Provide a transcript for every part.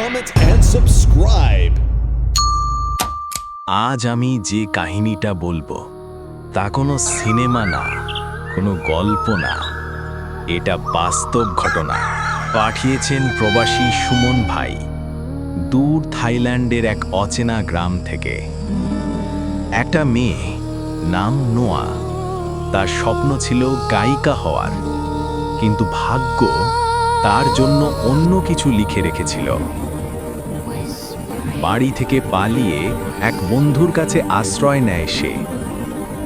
comment, and subscribe. আজ আমি যে কাহিনীটা বলবো তা কোনো সিনেমা না, কোনো গল্প না, এটা বাস্তব ঘটনা। পাঠিয়েছেন প্রবাসী সুমন ভাই, দূর থাইল্যান্ডের এক অচেনা গ্রাম থেকে। একটা মেয়ে নাম নোয়া, তার স্বপ্ন ছিল গায়িকা হওয়ার, কিন্তু ভাগ্য তার জন্য অন্য কিছু লিখে রেখেছিল। বাড়ি থেকে পালিয়ে এক বন্ধুর কাছে আশ্রয় নেয় সে,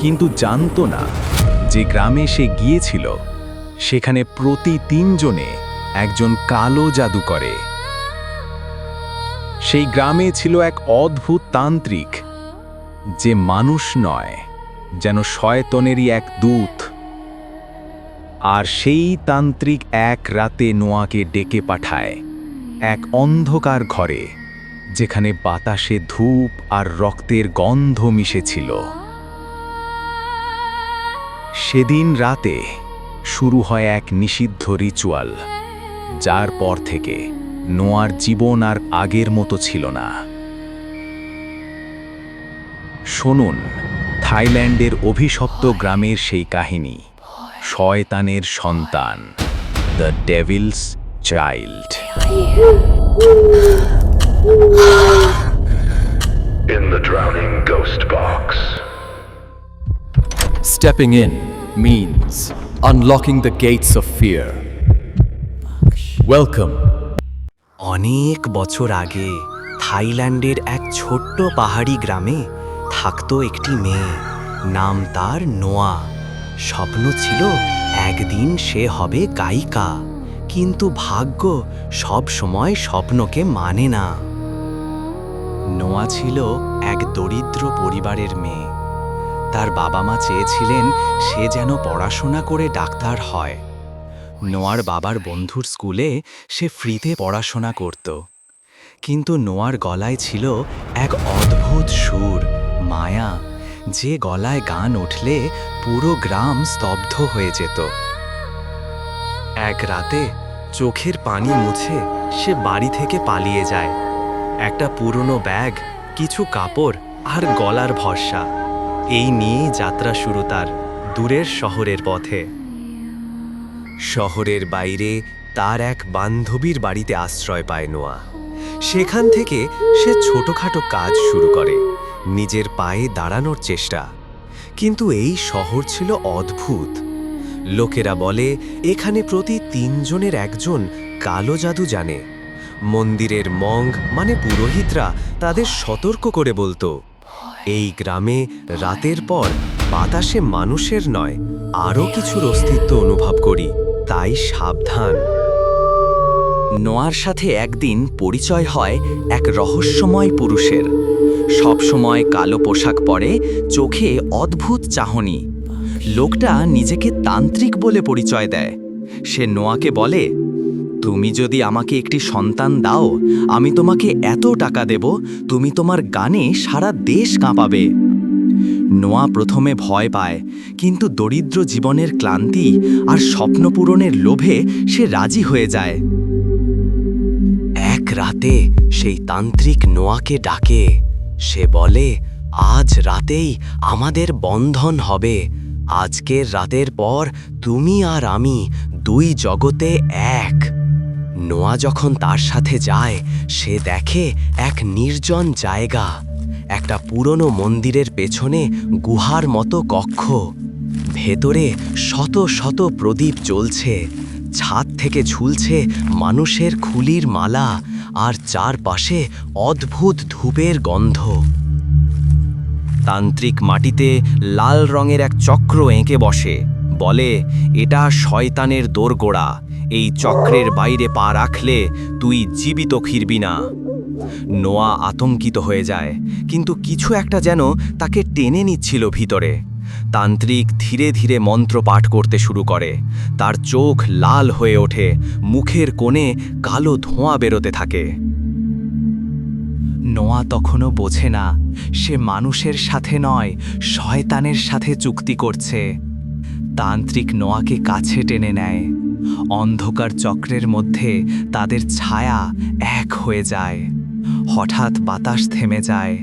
কিন্তু জানতো না যে গ্রামে সে গিয়েছিল সেখানে প্রতি 3 জনে একজন কালো জাদু করে। সেই গ্রামে ছিল এক অদ্ভুত তান্ত্রিক, যে মানুষ নয়, যেন শয়তানেরই এক দূত। আর সেই তান্ত্রিক এক রাতে নোয়াকে ডেকে পাঠায় এক অন্ধকার ঘরে, যেখানে বাতাসে ধূপ আর রক্তের গন্ধ মিশেছিল। সেদিন রাতে শুরু হয় এক নিষিদ্ধ রিচুয়াল, যার পর থেকে নোয়ার জীবন আর আগের মতো ছিল না। শুনুন থাইল্যান্ডের অভিশপ্ত গ্রামের সেই কাহিনী, শয়তানের সন্তান, the Devil's child. In the drowning ghost box. Stepping in means unlocking the gates of fear. Welcome. অনেক বছর আগে থাইল্যান্ডের এক ছোট্ট পাহাড়ি গ্রামে থাকতো একটি মেয়ে, নাম তার নোয়া। স্বপ্ন ছিল একদিন সে হবে গায়িকা, কিন্তু ভাগ্য সব সময় স্বপ্নকে মানে না। নোয়া ছিল এক দরিদ্র পরিবারের মেয়ে। তার বাবা মা চেয়েছিলেন সে যেন পড়াশোনা করে ডাক্তার হয়। নোয়ার বাবার বন্ধুর স্কুলে সে ফ্রিতে পড়াশোনা করত, কিন্তু নোয়ার গলায় ছিল এক অদ্ভুত সুর, মায়া, যে গলায় গান উঠলে পুরো গ্রাম স্তব্ধ হয়ে যেত। এক রাতে চোখের পানি মুছে সে বাড়ি থেকে পালিয়ে যায়। একটা পুরনো ব্যাগ, কিছু কাপড় আর গলার ভরসা, এই নিয়েই যাত্রা শুরু তার দূরের শহরের পথে। শহরের বাইরে তার এক বান্ধবীর বাড়িতে আশ্রয় পায় নোয়া। সেখান থেকে সে ছোটখাটো কাজ শুরু করে, নিজের পায়ে দাঁড়ানোর চেষ্টা। কিন্তু এই শহর ছিল অদ্ভুত। লোকেরা বলে এখানে প্রতি 3 জনের একজন কালো জাদু জানে। মন্দিরের মঙ্গ মানে পুরোহিতরা তাদের সতর্ক করে বলতো, এই গ্রামে রাতের পর বাতাসে মানুষের নয় আরও কিছুর অস্তিত্ব অনুভব করি, তাই সাবধান। নোয়ার সাথে একদিন পরিচয় হয় এক রহস্যময় পুরুষের। সবসময় কালো পোশাক পরে, চোখে অদ্ভুত চাহনি। লোকটা নিজেকে তান্ত্রিক বলে পরিচয় দেয়। সে নোয়াকে বলে, তুমি যদি আমাকে একটি সন্তান দাও, আমি তোমাকে এত টাকা দেব, তুমি তোমার গানে সারা দেশ কাঁপাবে। নোয়া প্রথমে ভয় পায়, কিন্তু দরিদ্র জীবনের ক্লান্তি আর স্বপ্ন পূরণের লোভে সে রাজি হয়ে যায়। এক রাতে সেই তান্ত্রিক নোয়াকে ডাকে। সে বলে, আজ রাতেই আমাদের বন্ধন হবে। আজকের রাতের পর তুমি আর আমি 2 জগতে এক। নোয়া যখন তার সাথে যায়, সে দেখে এক নির্জন জায়গা, একটা পুরনো মন্দিরের পেছনে গুহার মতো কক্ষ। ভেতরে শত শত প্রদীপ জ্বলছে, ছাদ থেকে ঝুলছে মানুষের খুলির মালা, আর চারপাশে অদ্ভুত ধূপের গন্ধ। তান্ত্রিক মাটিতে লাল রঙের এক চক্র এঁকে বসে, বলে, এটা শয়তানের দোরগোড়া, এই চক্রের বাইরে পা রাখলে তুই জীবিত ফিরবি না। নোয়া আতঙ্কিত হয়ে যায়, কিন্তু কিছু একটা যেন তাকে টেনে নিচ্ছিল ভিতরে। তান্ত্রিক ধীরে ধীরে মন্ত্র পাঠ করতে শুরু করে। তার চোখ লাল হয়ে ওঠে, মুখের কোণে কালো ধোঁয়া বেরোতে থাকে। নোয়া তখনও বোঝে না সে মানুষের সাথে নয়, শয়তানের সাথে চুক্তি করছে। তান্ত্রিক নোয়াকে কাছে টেনে নেয়, অন্ধকার চক্রের মধ্যে তাদের ছায়া এক হয়ে যায়। হঠাৎ বাতাস থেমে যায়,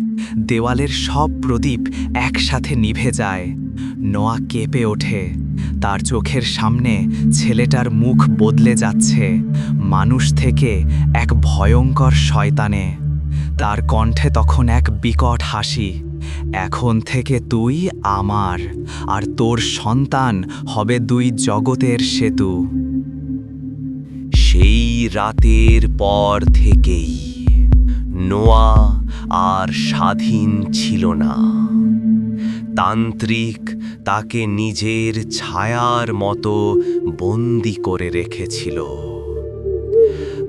দেওয়ালের সব প্রদীপ একসাথে নিভে যায়। নোয়া কেঁপে ওঠে। তার চোখের সামনে ছেলেটার মুখ বদলে যাচ্ছে, মানুষ থেকে এক ভয়ঙ্কর শয়তানে। তার কণ্ঠে তখন এক বিকট হাসি। এখন থেকে তুই আমার, আর তোর সন্তান হবে দুই জগতের সেতু। সেই রাতের পর থেকেই নোয়া আর স্বাধীন ছিল না। তান্ত্রিক তাকে নিজের ছায়ার মতো বন্দি করে রেখেছিল।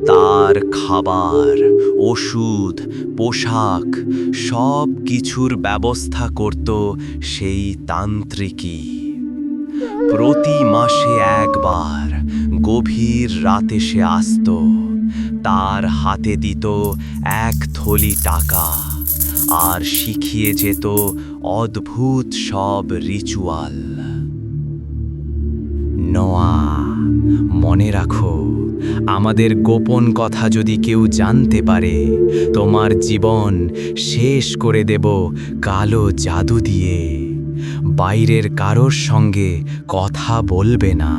তার খাবার, ওষুধ, পোশাক সব কিছুর ব্যবস্থা করত সেই তান্ত্রিকই। প্রতি মাসে একবার গভীর রাতে সে আসত। তার হাতে দিত এক থলি টাকা আর শিখিয়ে যেত অদ্ভুত সব রিচুয়াল। নোয়া, মনে রাখো, আমাদের গোপন কথা যদি কেউ জানতে পারে, তোমার জীবন শেষ করে দেব কালো জাদু দিয়ে। বাইরের কারোর সঙ্গে কথা বলবে না।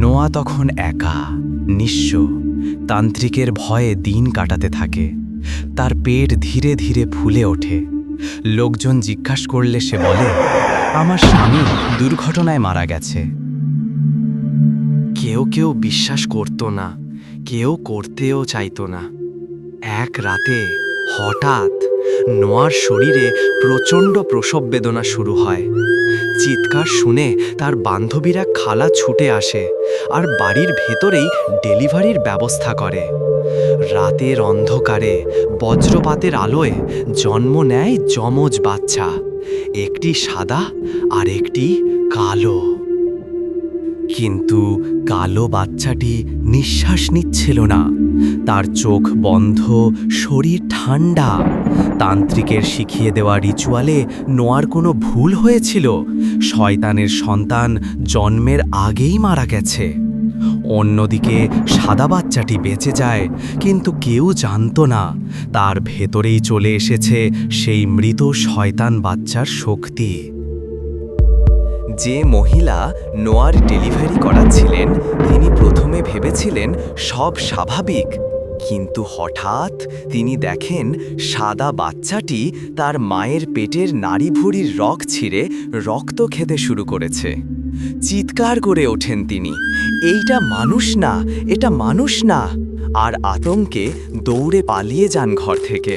নোয়া তখন একা, নিঃস্ব, তান্ত্রিকের ভয়ে দিন কাটাতে থাকে। তার পেট ধীরে ধীরে ফুলে ওঠে। লোকজন জিজ্ঞাসা করলে সে বলে, আমার স্বামী দুর্ঘটনায় মারা গেছে। কেউ কেউ বিশ্বাস করত না, কেউ করতেও চাইতো না। এক রাতে হঠাৎ নোয়ার শরীরে প্রচণ্ড প্রসব বেদনা শুরু হয়। চিৎকার শুনে তার বান্ধবীরা খালা ছুটে আসে আর বাড়ির ভেতরেই ডেলিভারির ব্যবস্থা করে। রাতের অন্ধকারে বজ্রপাতের আলোয় জন্ম নেয় যমজ বাচ্চা, একটি সাদা আর একটি কালো। কিন্তু কালো বাচ্চাটি নিঃশ্বাস নিচ্ছিল না। তার চোখ বন্ধ, শরীর ঠান্ডা। তান্ত্রিকের শিখিয়ে দেওয়া রিচুয়ালে নোয়ার কোনো ভুল হয়েছিল। শয়তানের সন্তান জন্মের আগেই মারা গেছে। অন্যদিকে সাদা বাচ্চাটি বেঁচে যায়, কিন্তু কেউ জানতো না তার ভেতরেই চলে এসেছে সেই মৃত শয়তান বাচ্চার শক্তি। যে মহিলা নোয়ার ডেলিভারি করাচ্ছিলেন, তিনি প্রথমে ভেবেছিলেন সব স্বাভাবিক, কিন্তু হঠাৎ তিনি দেখেন সাদা বাচ্চাটি তার মায়ের পেটের নাড়িভুড়ির রগ ছিঁড়ে রক্ত খেতে শুরু করেছে। চিৎকার করে ওঠেন তিনি, এইটা মানুষ না, এটা মানুষ না, আর আতঙ্কে দৌড়ে পালিয়ে যান ঘর থেকে।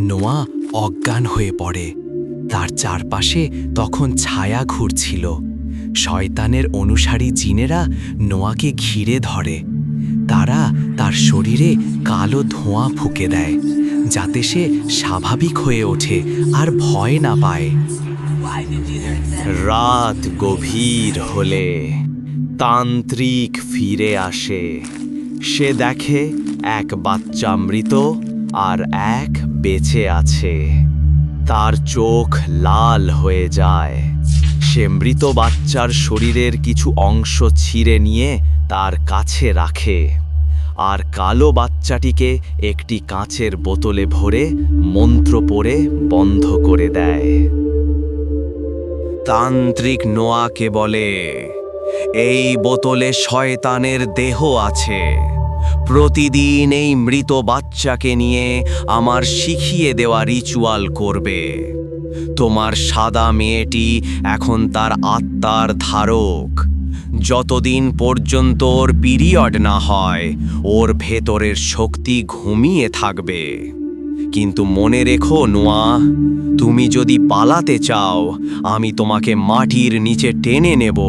নোয়া অজ্ঞান হয়ে পড়ে। তার চারপাশে তখন ছায়া ঘুরছিল। শয়তানের অনুসারী জিনেরা নোয়াকে ঘিরে ধরে। তারা তার শরীরে কালো ধোঁয়া ফুঁকে দেয়, যাতে সে স্বাভাবিক হয়ে ওঠে আর ভয় না পায়। রাত গভীর হলে তান্ত্রিক ফিরে আসে। সে দেখে এক বাচ্চা মৃত আর এক বেঁচে আছে। তার চোখ লাল হয়ে যায়। সে মৃত বাচ্চার শরীরের কিছু অংশ ছিঁড়ে নিয়ে তার কাছে রাখে, আর কালো বাচ্চাটিকে একটি কাঁচের বোতলে ভরে মন্ত্র পড়ে বন্ধ করে দেয়। তান্ত্রিক নোয়াকে বলে, এই বোতলে শয়তানের দেহ আছে। প্রতিদিন এই মৃত বাচ্চাকে নিয়ে আমার শিখিয়ে দেওয়া রিচুয়াল করবে। তোমার সাদা মেয়েটি এখন তার আত্মার ধারক। যতদিন পর্যন্ত ওর পিরিয়ড না হয়, ওর ভেতরের শক্তি ঘুমিয়ে থাকবে। কিন্তু মনে রেখো নোয়া, তুমি যদি পালাতে চাও, আমি তোমাকে মাটির নিচে টেনে নেব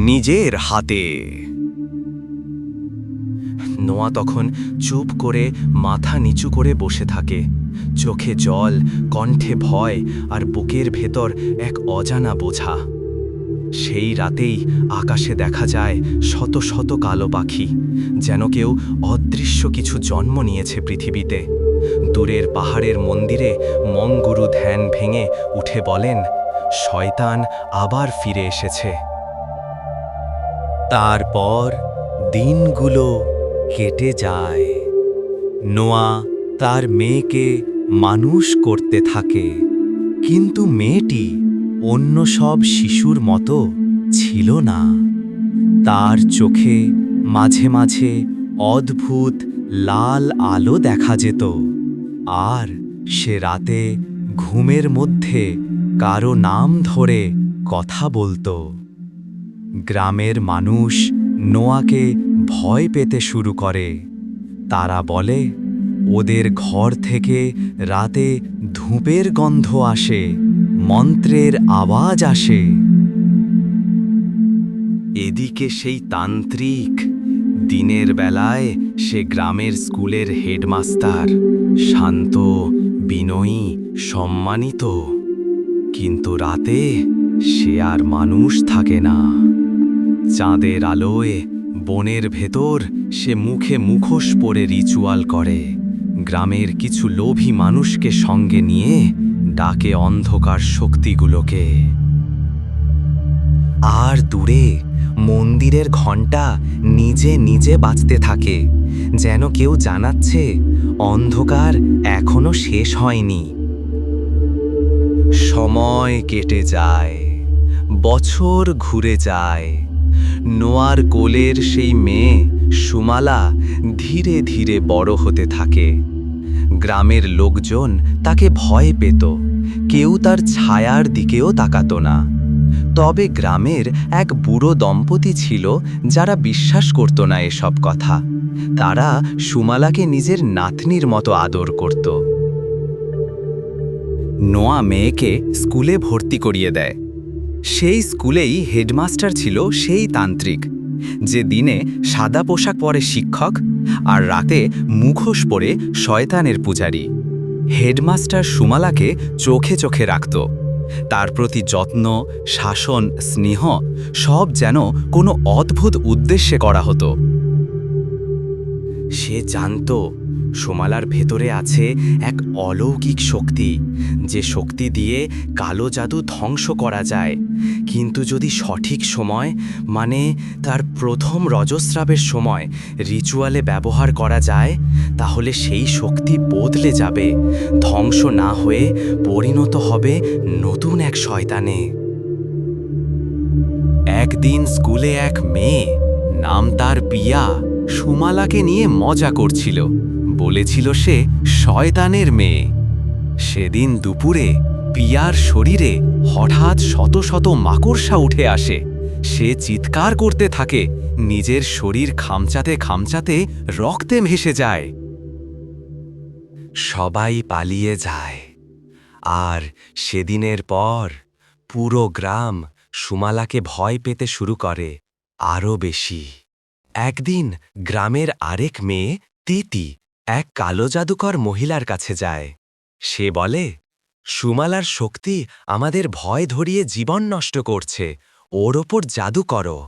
নিজের হাতে। নোয়া তখন চুপ করে মাথা নিচু করে বসে থাকে। চোখে জল, কণ্ঠে ভয়, আর বুকের ভেতর এক অজানা বোঝা। সেই রাতেই আকাশে দেখা যায় শত শত কালো পাখি, যেন কেউ অদৃশ্য কিছু জন্ম নিয়েছে পৃথিবীতে। দূরের পাহাড়ের মন্দিরে মঙ্গুরু ধ্যান ভেঙে উঠে বলেন, শয়তান আবার ফিরে এসেছে। তারপর দিনগুলো কেটে যায়। নোয়া তার মেয়েকে মানুষ করতে থাকে, কিন্তু মেয়েটি অন্য সব শিশুর মতো ছিল না। তার চোখে মাঝে মাঝে অদ্ভুত লাল আলো দেখা যেত, আর সে রাতে ঘুমের মধ্যে কারো নাম ধরে কথা বলতো। গ্রামের মানুষ নোয়াকে ভয় পেতে শুরু করে। তারা বলে, ওদের ঘর থেকে রাতে ধূপের গন্ধ আসে, মন্ত্রের আওয়াজ আসে। এদিকে সেই তান্ত্রিক, দিনের বেলায় সে গ্রামের স্কুলের হেডমাস্টার, শান্ত, বিনয়ী, সম্মানিত। কিন্তু রাতে সে আর মানুষ থাকে না। চাঁদের আলোয় বনের ভেতর সে মুখে মুখোশ পরে রিচুয়াল করে। গ্রামের কিছু লোভী মানুষকে সঙ্গে নিয়ে ডাকে অন্ধকার শক্তিগুলোকে। আর দূরে মন্দিরের ঘণ্টা নিজে নিজে বাজতে থাকে, যেন কেউ জানাচ্ছে অন্ধকার এখনো শেষ হয়নি। সময় কেটে যায়, বছর ঘুরে যায়। নোয়ার কোলের সেই মেয়ে সুমালা ধীরে ধীরে বড় হতে থাকে। গ্রামের লোকজন তাকে ভয় পেত, কেউ তার ছায়ার দিকেও তাকাতো না। তবে গ্রামের এক বুড়ো দম্পতি ছিল যারা বিশ্বাস করত না এসব কথা। তারা সুমালাকে নিজের নাতনির মতো আদর করত। নোয়া মেয়েকে স্কুলে ভর্তি করিয়ে দেয়। সেই স্কুলেই হেডমাস্টার ছিল সেই তান্ত্রিক, যে দিনে সাদা পোশাক পরে শিক্ষক আর রাতে মুখোশ পরে শয়তানের পূজারী। হেডমাস্টার সুমালাকে চোখে চোখে রাখত। তার প্রতি যত্ন, শাসন, স্নেহ সব যেন কোনো অদ্ভুত উদ্দেশ্যে করা হতো। সে জানত সুমালার ভেতরে আছে এক অলৌকিক শক্তি, যে শক্তি দিয়ে কালো জাদু ধ্বংস করা যায়। কিন্তু যদি সঠিক সময়, মানে তার প্রথম রজস্রাবের সময় রিচুয়ালে ব্যবহার করা যায়, তাহলে সেই শক্তি বদলে যাবে, ধ্বংস না হয়ে পরিণত হবে নতুন এক শয়তানে। একদিন স্কুলে এক মেয়ে, নাম তার পিয়া, সুমালাকে নিয়ে মজা করছিল। বলেছিল সে শয়তানের মেয়ে। সেদিন দুপুরে পিয়ার শরীরে হঠাৎ শত শত মাকড়সা উঠে আসে। সে চিৎকার করতে থাকে, নিজের শরীর খামচাতে খামচাতে রক্তে ভেসে যায়। সবাই পালিয়ে যায়, আর সেদিনের পর পুরো গ্রাম সুমালাকে ভয় পেতে শুরু করে আরও বেশি। একদিন গ্রামের আরেক মেয়ে তিতি এক কালো জাদুকর মহিলার কাছে যায়। সে বলে, সুমালার শক্তি আমাদের ভয় ধরিয়ে জীবন নষ্ট করছে, ওর ওপর জাদু করো।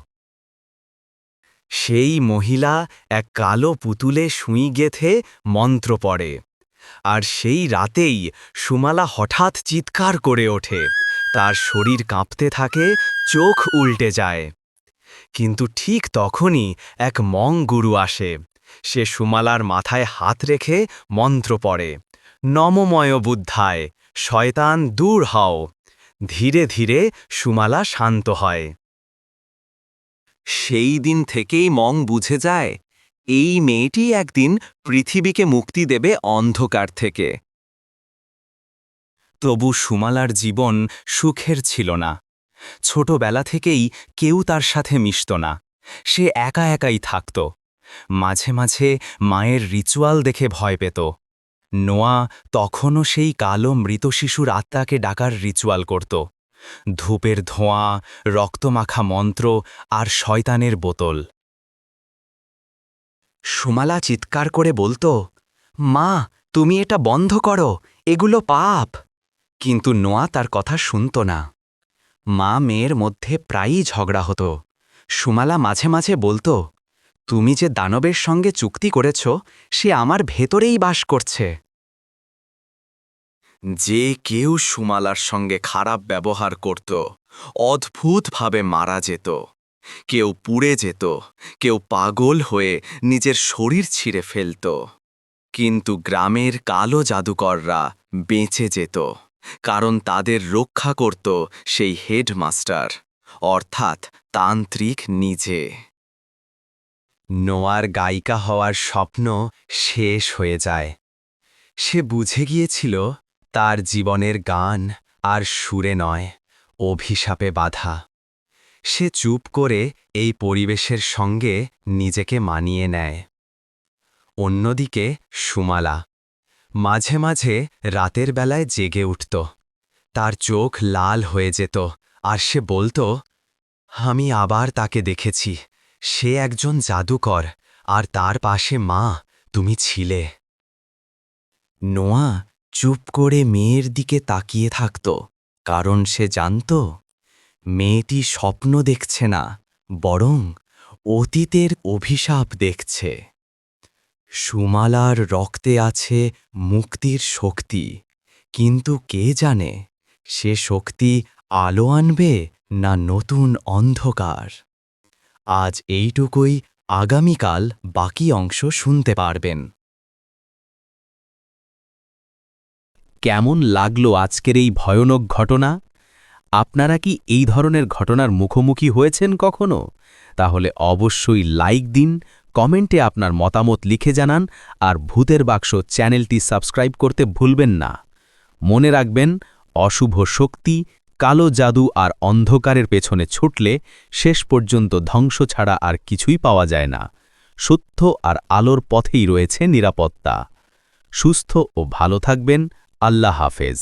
সেই মহিলা এক কালো পুতুলে সুই গেথে মন্ত্র পড়ে, আর সেই রাতেই সুমালা হঠাৎ চিৎকার করে ওঠে। তার শরীর কাঁপতে থাকে, চোখ উল্টে যায়। কিন্তু ঠিক তখনই এক মং গুরু আসে। সে সুমালার মাথায় হাত রেখে মন্ত্র পড়ে, নমময় বুদ্ধায়, শয়তান দূর হও। ধীরে ধীরে সুমালা শান্ত হয়। সেই দিন থেকেই মং বুঝে যায়, এই মেয়েটি একদিন পৃথিবীকে মুক্তি দেবে অন্ধকার থেকে। তবু সুমালার জীবন সুখের ছিল না। ছোটবেলা থেকেই কেউ তার সাথে মিশত না। সে একা একাই থাকত। মাঝে মাঝে মায়ের রিচুয়াল দেখে ভয় পেত। নোয়া তখনও সেই কালো মৃত শিশুর আত্মাকে ডাকার রিচুয়াল করত। ধূপের ধোঁয়া, রক্তমাখা মন্ত্র আর শয়তানের বোতল। সুমালা চিৎকার করে বলতো, মা, তুমি এটা বন্ধ করো, এগুলো পাপ। কিন্তু নোয়া তার কথা শুনত না। মা মেয়ের মধ্যে প্রায়ই ঝগড়া হতো। সুমালা মাঝে মাঝে বলতো, তুমি যে দানবের সঙ্গে চুক্তি করেছ, সে আমার ভেতরেই বাস করছে। যে কেউ সুমালার সঙ্গে খারাপ ব্যবহার করত, অদ্ভুতভাবে মারা যেত। কেউ পুড়ে যেত, কেউ পাগল হয়ে নিজের শরীর ছিঁড়ে ফেলত। কিন্তু গ্রামের কালো জাদুকররা বেঁচে যেত, কারণ তাদের রক্ষা করত সেই হেডমাস্টার, অর্থাৎ তান্ত্রিক নিজে। নোয়ার গায়িকা হওয়ার স্বপ্ন শেষ হয়ে যায়। সে বুঝে গিয়েছিল তার জীবনের গান আর সুরে নয়, অভিশাপে বাঁধা। সে চুপ করে এই পরিবেশের সঙ্গে নিজেকে মানিয়ে নেয়। অন্যদিকে সুমালা মাঝে মাঝে রাতের বেলায় জেগে উঠত। তার চোখ লাল হয়ে যেত আর সে বলতো, আমি আবার তাকে দেখেছি, সে একজন জাদুকর, আর তার পাশে মা, তুমি ছিলে। নোয়া চুপ করে মেয়ের দিকে তাকিয়ে থাকত, কারণ সে জানত মেয়েটি স্বপ্ন দেখছে না, বরং অতীতের অভিশাপ দেখছে। সুমালার রক্তে আছে মুক্তির শক্তি, কিন্তু কে জানে সে শক্তি আলো আনবে না নতুন অন্ধকার। আজ এইটুকুই, আগামীকাল বাকি অংশ শুনতে পারবেন। কেমন লাগলো আজকের এই ভয়ানক ঘটনা? আপনারা কি এই ধরনের ঘটনার মুখোমুখি হয়েছেন কখনো? তাহলে অবশ্যই লাইক দিন, কমেন্টে আপনার মতামত লিখে জানান, আর ভূতের বাক্স চ্যানেলটি সাবস্ক্রাইব করতে ভুলবেন না। মনে রাখবেন, অশুভ শক্তি, কালো জাদু আর অন্ধকারের পেছনে ছুটলে শেষ পর্যন্ত ধ্বংস ছাড়া আর কিছুই পাওয়া যায় না। সত্য আর আলোর পথেই রয়েছে নিরাপত্তা। সুস্থ ও ভালো থাকবেন। আল্লাহ হাফেজ।